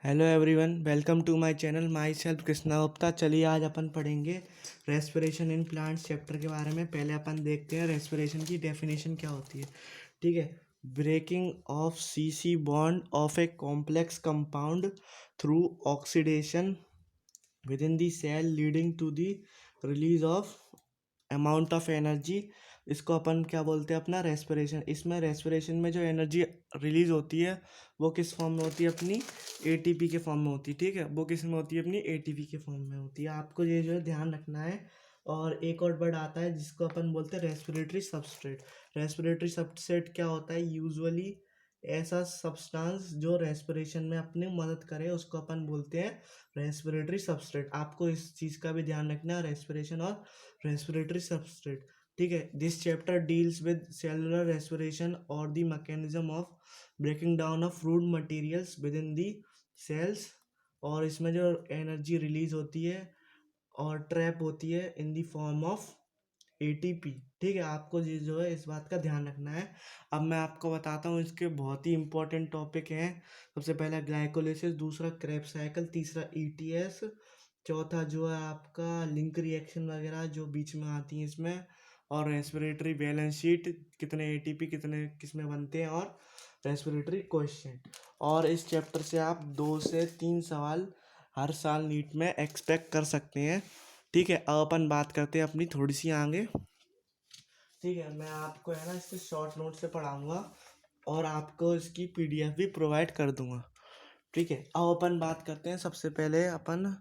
Hello everyone, welcome to my channel. Myself Krishna Gupta. चलिए आज अपन पढ़ेंगे रेस्पिरेशन इन प्लांट्स चैप्टर के बारे में। पहले अपन देखते हैं रेस्पिरेशन की डेफिनेशन क्या होती है। ठीक है। Breaking of C bond of a complex compound through oxidation within the cell leading to the release of amount of energy. इसको अपन क्या बोलते हैं, अपना रेस्पिरेशन। इसमें रेस्पिरेशन में जो एनर्जी रिलीज होती है वो किस फॉर्म में होती है, अपनी एटीपी के फॉर्म में होती है। ठीक है, वो किस में होती है, अपनी एटीपी के फॉर्म में होती है। आपको ये जो है ध्यान रखना है। और एक और वर्ड आता है जिसको अपन बोलते हैं रेस्पिरेटरी सबस्ट्रेट। रेस्पिरेटरी सबस्ट्रेट क्या होता है, यूजुअली ऐसा सब्सटेंस जो रेस्पिरेशन में अपनी मदद करे उसको अपन बोलते हैं रेस्पिरेटरी सबस्ट्रेट। आपको इस चीज़ का भी ध्यान रखना है, रेस्पिरेशन और रेस्पिरेटरी सबस्ट्रेट। ठीक है। This chapter deals with cellular respiration और the mechanism of breaking down of fruit materials within the cells. और इसमें जो एनर्जी रिलीज होती है और ट्रैप होती है इन दी फॉर्म ऑफ एटीपी। ठीक है, आपको ये जो है इस बात का ध्यान रखना है। अब मैं आपको बताता हूँ, इसके बहुत ही इंपॉर्टेंट टॉपिक हैं। सबसे पहला ग्लाइकोलिसिस, दूसरा क्रेब्स साइकिल, तीसरा ईटीएस, चौथा जो है आपका लिंक रिएक्शन वगैरह जो बीच में आती हैं इसमें, और रेस्पिरेटरी बैलेंस शीट, कितने एटीपी कितने किसमें बनते हैं, और रेस्पिरेटरी कोएफिशिएंट। और इस चैप्टर से आप 2 से 3 सवाल हर साल नीट में एक्सपेक्ट कर सकते हैं। ठीक है, अब अपन बात करते हैं अपनी थोड़ी सी आगे। ठीक है, मैं आपको है ना इसके शॉर्ट नोट से पढ़ाऊंगा और आपको इसकी पीडीएफ भी प्रोवाइड कर दूंगा। ठीक है, अब अपन बात करते हैं। सबसे पहले अपन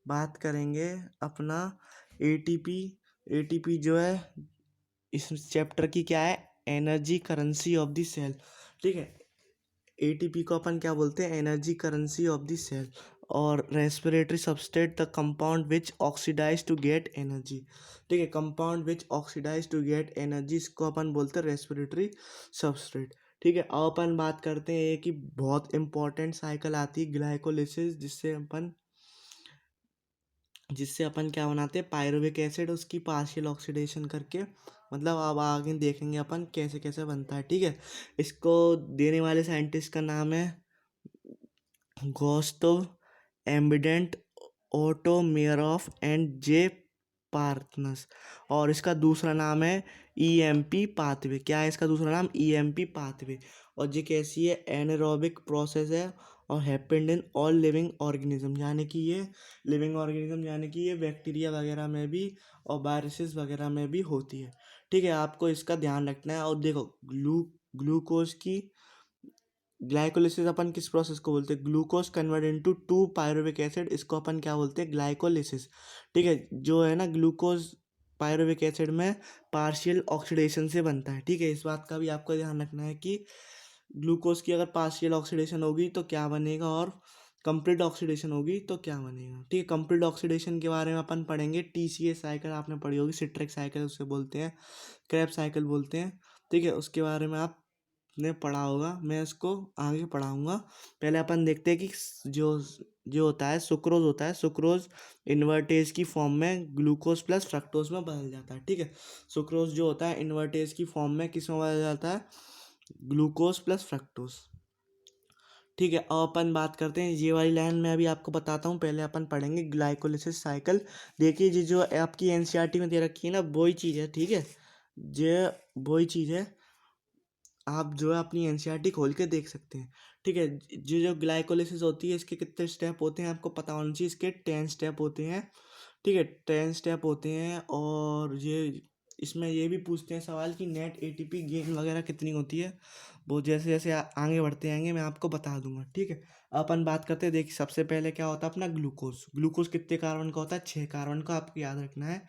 बात करेंगे अपना एटीपी। एटीपी जो है इस चैप्टर की क्या है, energy currency of the cell. ठीक है, एटीपी को अपन क्या बोलते हैं, energy currency of the cell. और respiratory substrate the compound which oxidise to get energy. ठीक है, compound which oxidise to get energy, इसको अपन बोलते हैं रेस्पिरेटरी सबस्ट्रेट। ठीक है, अब अपन बात करते हैं कि बहुत इंपॉर्टेंट साइकिल आती है ग्लाइकोलिसिस, जिससे अपन क्या बनाते हैं, पायरुविक एसिड, उसकी पार्शियल ऑक्सीडेशन करके। मतलब अब आगे देखेंगे अपन कैसे कैसे बनता है। ठीक है, इसको देने वाले साइंटिस्ट का नाम है गोस्तव एम्बिडेंट, ओटो मेयरऑफ एंड जे पार्थनस। और इसका दूसरा नाम है ईएमपी पाथवे। क्या है इसका दूसरा नाम, ईएमपी पाथवे। और ये कैसी है, एनारोबिक प्रोसेस है और happened in all living organism, यानी कि ये लिविंग ऑर्गेनिज्म, यानी कि ये बैक्टीरिया वगैरह में भी और वायरसेस वगैरह में भी होती है। ठीक है, आपको इसका ध्यान रखना है। और देखो, ग्लूकोज की ग्लाइकोलिसिस अपन किस प्रोसेस को बोलते हैं, glucose convert into 2 pyruvic acid, इसको अपन क्या बोलते हैं, ग्लाइकोलिसिस। ठीक है, जो है ना ग्लूकोज पायरुविक एसिड में पार्शियल ऑक्सीडेशन से बनता है। ठीक है, इस बात का भी आपको ध्यान रखना है कि ग्लूकोज की अगर पार्शियल ऑक्सीडेशन होगी तो क्या बनेगा, और कंप्लीट ऑक्सीडेशन होगी तो क्या बनेगा। ठीक है, कंप्लीट ऑक्सीडेशन के बारे में अपन पढ़ेंगे। टीसीए साइकिल आपने पढ़ी होगी, सिट्रिक साइकिल उसे बोलते हैं, क्रेब्स साइकिल बोलते हैं। ठीक है, उसके बारे में आपने पढ़ा होगा, मैं इसको आगे पढ़ाऊंगा। पहले अपन देखते हैं कि जो जो होता है सुक्रोज, होता है सुक्रोज इन्वर्टेज की फॉर्म में ग्लूकोज प्लस फ्रक्टोज में बदल जाता है। ठीक है, सुक्रोज जो होता है इन्वर्टेज की फॉर्म में किस में बदल जाता है, ग्लूकोज प्लस फ्रक्टोज। ठीक है, अब अपन बात करते हैं, ये वाली लाइन मैं अभी आपको बताता हूँ। पहले अपन पढ़ेंगे ग्लाइकोलिसिस साइकिल। देखिए, ये जो आपकी एनसीईआरटी में दे रखी है ना, वही चीज़ है। ठीक है, ये वही चीज़ है, आप जो है अपनी एनसीईआरटी खोल के देख सकते हैं। ठीक है, जो ग्लाइकोलिसिस होती है इसके कितने स्टेप होते हैं आपको पता होना चाहिए। इसके 10 स्टेप होते हैं। ठीक है, 10 स्टेप होते हैं। और ये इसमें ये भी पूछते हैं सवाल कि नेट एटीपी गेन वगैरह कितनी होती है। वो जैसे जैसे आगे बढ़ते आएंगे मैं आपको बता दूंगा। ठीक है, अपन बात करते हैं। देखिए, सबसे पहले क्या होता है अपना ग्लूकोज। ग्लूकोज कितने कार्बन का होता है, 6 कार्बन का, आपको याद रखना है।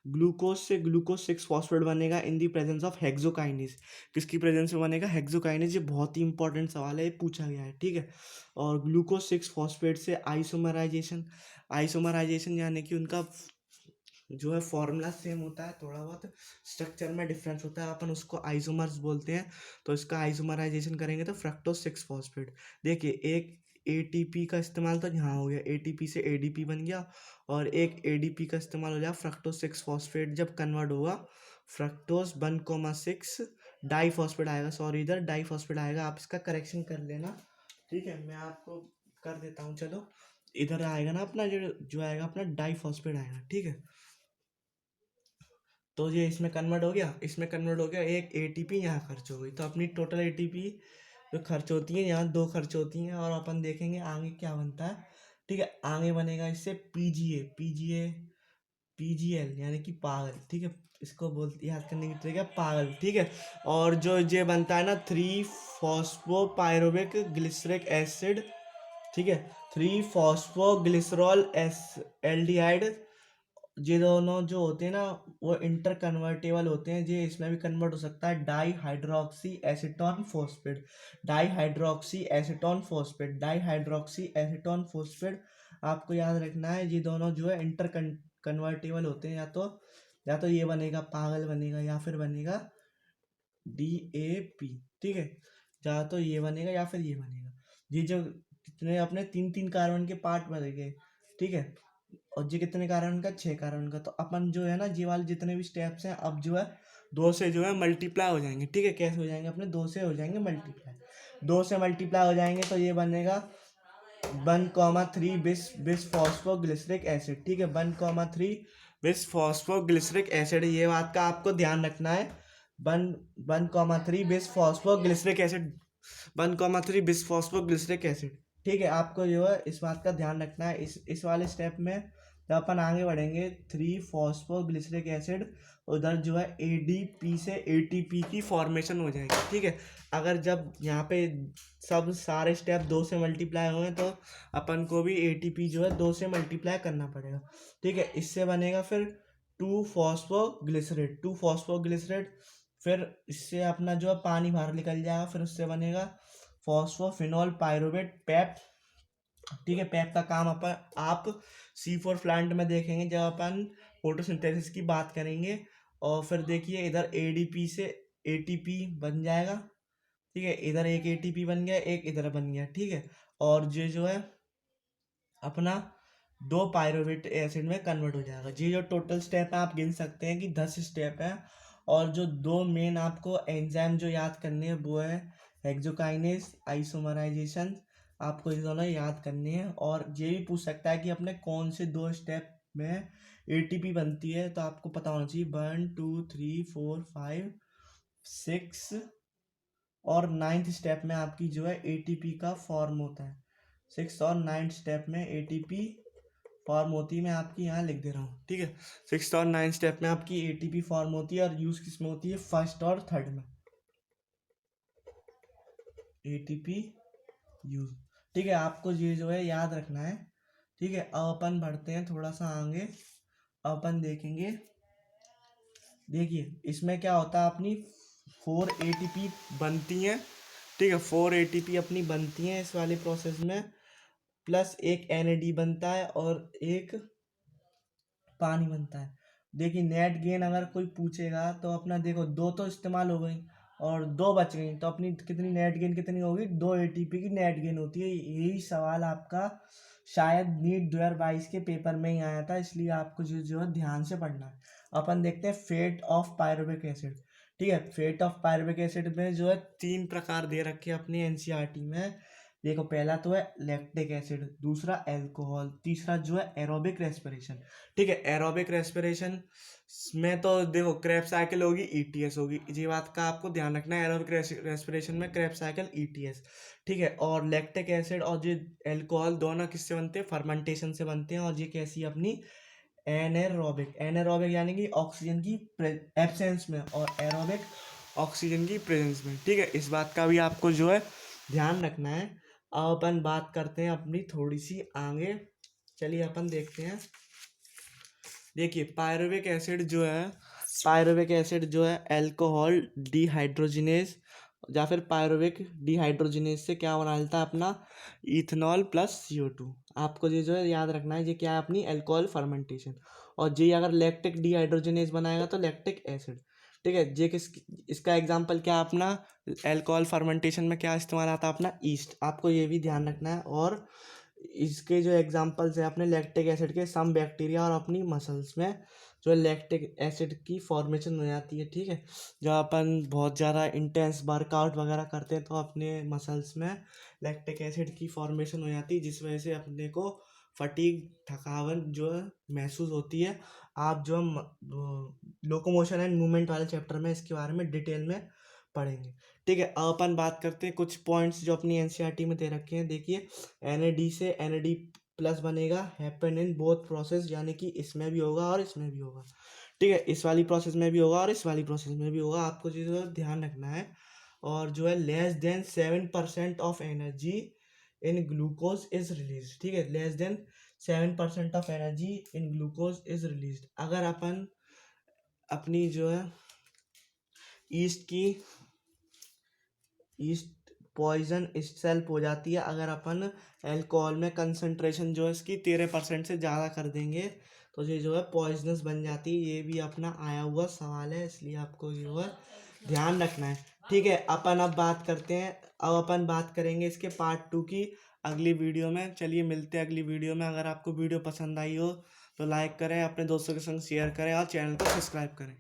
ग्लूकोज से ग्लूकोज 6 फॉस्फेट बनेगा इन दी प्रेजेंस ऑफ हेक्सोकाइनेज। किसकी प्रेजेंस में बनेगा, हेक्सोकाइनेज। ये बहुत ही इंपॉर्टेंट सवाल है, ये पूछा गया है। ठीक है, और ग्लूकोज 6 फॉस्फेट से आइसोमराइजेशन, आइसोमराइजेशन यानी कि उनका जो है फॉर्मूला सेम होता है, थोड़ा बहुत स्ट्रक्चर में डिफरेंस होता है, अपन उसको आइसोमर्स बोलते हैं। तो इसका आइसोमराइजेशन करेंगे तो फ्रक्टोज 6 फॉस्फेट। देखिए, एक एटीपी का इस्तेमाल तो यहाँ हो गया, एटीपी से एडीपी बन गया, और एक एडीपी का इस्तेमाल हो जाए फ्रक्टोज 6 फॉस्फेट। जब कन्वर्ट होगा फ्रक्टोज 1,6 डाई फॉस्फेट आएगा, सॉरी इधर डाई फॉस्फेट आएगा, आप इसका करेक्शन कर लेना। ठीक है, मैं आपको कर देता हूँ। चलो इधर आएगा ना अपना जो जो आएगा अपना डाइफॉस्फेट आएगा, ठीक है। तो ये इसमें कन्वर्ट हो गया, इसमें कन्वर्ट हो गया, एक एटीपी यहाँ खर्च हो गई। तो अपनी टोटल एटीपी जो खर्च होती है यहाँ 2 खर्च होती हैं। और अपन देखेंगे आगे क्या बनता है, ठीक है। आगे बनेगा इससे पीजीए, पीजीएल यानी कि पागल, ठीक है। इसको बोलते याद करने की ट्रिक है पागल, ठीक है। और जो ये बनता है ना 3 फॉस्फोपाइरुविक ग्लिसरिक एसिड, ठीक है। 3 फॉस्फोग्लिसरॉल एस एल्डिहाइड, ये दोनों जो होते हैं ना वो इंटर कन्वर्टेबल होते हैं। ये इसमें भी कन्वर्ट हो सकता है di hydroxy acetone phosphate, di hydroxy acetone phosphate. आपको याद रखना है ये दोनों जो है इंटर कन्वर्टेबल होते हैं। या तो ये बनेगा पागल बनेगा या फिर बनेगा DAP, ठीक है। या तो ये बनेगा या फिर ये बनेगा। ये जो कितने अपने 3 कार्बन के पार्ट बन गए, ठीक है। और ये कितने कार्बन का, 6 कार्बन का। तो अपन जो है ना ये वाले जितने भी स्टेप्स हैं अब जो है 2 से जो है मल्टीप्लाई हो जाएंगे, ठीक है। कैसे हो जाएंगे अपने 2 से हो जाएंगे मल्टीप्लाई, 2 से मल्टीप्लाई हो जाएंगे। तो ये बनेगा 1,3 बिस फॉस्फोग्लिसरिक एसिड, ठीक है। 1,3 बिस फॉस्फोग्लिसरिक एसिड, ये बात का आपको ध्यान रखना है। 1,3 बिस फॉस्फोग्लिसरिक एसिड, 1,3 बिस फॉस्फोग्लिसरिक एसिड, ठीक है। आपको जो है इस बात का ध्यान रखना है। इस वाले स्टेप में जब अपन आगे बढ़ेंगे 3 फॉस्फोग्लिसरिक एसिड, उधर जो है ADP से ATP की फॉर्मेशन हो जाएगी, ठीक है। अगर जब यहाँ पे सब सारे स्टेप 2 से मल्टीप्लाई हुए तो अपन को भी ATP जो है 2 से मल्टीप्लाई करना पड़ेगा, ठीक है। इससे बनेगा फिर 2 फॉस्फोग्लिसरेट, फिर इससे अपना जो है पानी बाहर निकल जाएगा। फिर उससे बनेगा फॉस्फोफिनॉल पायरुवेट पैप, ठीक है। पैप का काम अपन आप C4 प्लांट में देखेंगे जब अपन फोटोसिंथेसिस की बात करेंगे। और फिर देखिए इधर ADP से ATP बन जाएगा, ठीक है। इधर एक ATP बन गया, एक इधर बन गया, ठीक है। और ये जो है अपना 2 पायरुवेट एसिड में कन्वर्ट हो जाएगा। ये जो टोटल स्टेप है आप गिन सकते हैं कि 10 स्टेप है। और जो 2 मेन आपको एंजाइम जो याद करने हैं वो है हेक्सोकाइनेज, आइसोमराइजेशन, आपको ये दोनों याद करने हैं। और ये भी पूछ सकता है कि अपने कौन से 2 स्टेप में ATP बनती है, तो आपको पता होना चाहिए 1 2 3 4 5 6 और 9th स्टेप में आपकी जो है ATP का फॉर्म होता है। 6 और 9th स्टेप में ATP फॉर्म होती है। मैं आपकी यहाँ लिख दे रहा हूँ, ठीक है। 6th और 9th स्टेप में आपकी ATP फॉर्म होती है। और यूज किस में होती है, 1st और 3rd में ATP यूज, ठीक है। आपको ये जो है याद रखना है, ठीक है। अब अपन बढ़ते हैं थोड़ा सा आगे, अपन देखेंगे। देखिए इसमें क्या होता है, अपनी 4 ATP बनती हैं, ठीक है। 4 ATP अपनी बनती हैं इस वाले प्रोसेस में, प्लस एक NAD बनता है और एक पानी बनता है। देखिए नेट गेन अगर कोई पूछेगा तो अपना देखो 2 तो इस्तेमाल हो गई और 2 बच गई, तो अपनी कितनी नेट गेन कितनी होगी, 2 ATP की नेट गेन होती है। यही सवाल आपका शायद नीट 2022 के पेपर में ही आया था, इसलिए आपको जो है ध्यान से पढ़ना है। अपन देखते हैं फेट ऑफ पायरुविक एसिड, ठीक है। फेट ऑफ पायरुविक एसिड में जो है 3 प्रकार दे रखे हैं अपनी NCERT में। देखो पहला तो है लैक्टिक एसिड, दूसरा अल्कोहल, तीसरा जो है एरोबिक रेस्पिरेशन, ठीक है। एरोबिक रेस्पिरेशन में तो देखो क्रेब्स साइकिल होगी, ETS होगी, ये बात का आपको ध्यान रखना है। एरोबिक रेस्पिरेशन में क्रेब्स साइकिल ETS, ठीक है। और लैक्टिक एसिड और जो अल्कोहल दोनों किससे बनते हैं, फर्मेंटेशन से बनते हैं। और ये कैसी अपनी एनारोबिक, एनारोबिक यानी कि ऑक्सीजन की एब्सेंस में, और एरोबिक ऑक्सीजन की प्रेजेंस में, ठीक है। इस बात का भी आपको जो है ध्यान रखना है। अब अपन बात करते हैं अपनी थोड़ी सी आगे, चलिए अपन देखते हैं। देखिए पायरुविक एसिड जो है, पायरुविक एसिड जो है अल्कोहल डिहाइड्रोजिनेज या फिर पायरुविक डिहाइड्रोजिनेज से क्या बना लेता है अपना इथेनॉल प्लस CO2। आपको ये जो है याद रखना है, ये क्या है अपनी अल्कोहल फर्मेंटेशन। और ये अगर लैक्टिक डिहाइड्रोजिनेज बनाएगा तो लैक्टिक एसिड, ठीक है। ये इसका एग्जांपल क्या है अपना अल्कोहल फर्मेंटेशन में क्या इस्तेमाल आता है अपना ईस्ट, आपको ये भी ध्यान रखना है। और इसके जो एग्जांपल्स है अपने लैक्टिक एसिड के, सम बैक्टीरिया और अपनी मसल्स में जो लैक्टिक एसिड की फॉर्मेशन हो जाती है, ठीक है। जब अपन बहुत ज़्यादा इंटेंस वर्कआउट वगैरह करते हैं तो अपने मसल्स में लैक्टिक एसिड की फॉर्मेशन हो जाती है, जिस वजह से अपने को फटीग थकावट जो है महसूस होती है। आप जो लोकोमोशन एंड मूवमेंट वाले चैप्टर में इसके बारे में डिटेल में पढ़ेंगे। ठीक है, अब अपन बात करते हैं कुछ पॉइंट्स जो अपनी एनसीईआरटी में दे रखे हैं। देखिए, NAD से NAD प्लस बनेगा, हैपन इन बोथ प्रोसेस, यानी कि इसमें भी होगा और इसमें भी होगा। ठीक है, इस वाली प्रोसेस में भी होगा और इस वाली प्रोसेस में भी होगा, आपको चीज़ों का ध्यान रखना है। और जो है less than 7% of energy in glucose is release. ठीक है, less than 7% of energy in glucose is release. अगर अपन अपनी जो है ईस्ट पॉइजन सेल्फ हो जाती है, अगर अपन अल्कोहल में कंसंट्रेशन जो है इसकी 13% से ज़्यादा कर देंगे तो ये जो है पॉइजनस बन जाती है। ये भी अपना आया हुआ सवाल है, इसलिए आपको जो है ध्यान रखना है। ठीक है, अब बात करते हैं, अब अपन बात करेंगे इसके पार्ट 2 की अगली वीडियो में। चलिए मिलते हैं अगली वीडियो में। अगर आपको वीडियो पसंद आई हो तो लाइक करें, अपने दोस्तों के संग शेयर करें और चैनल को सब्सक्राइब करें।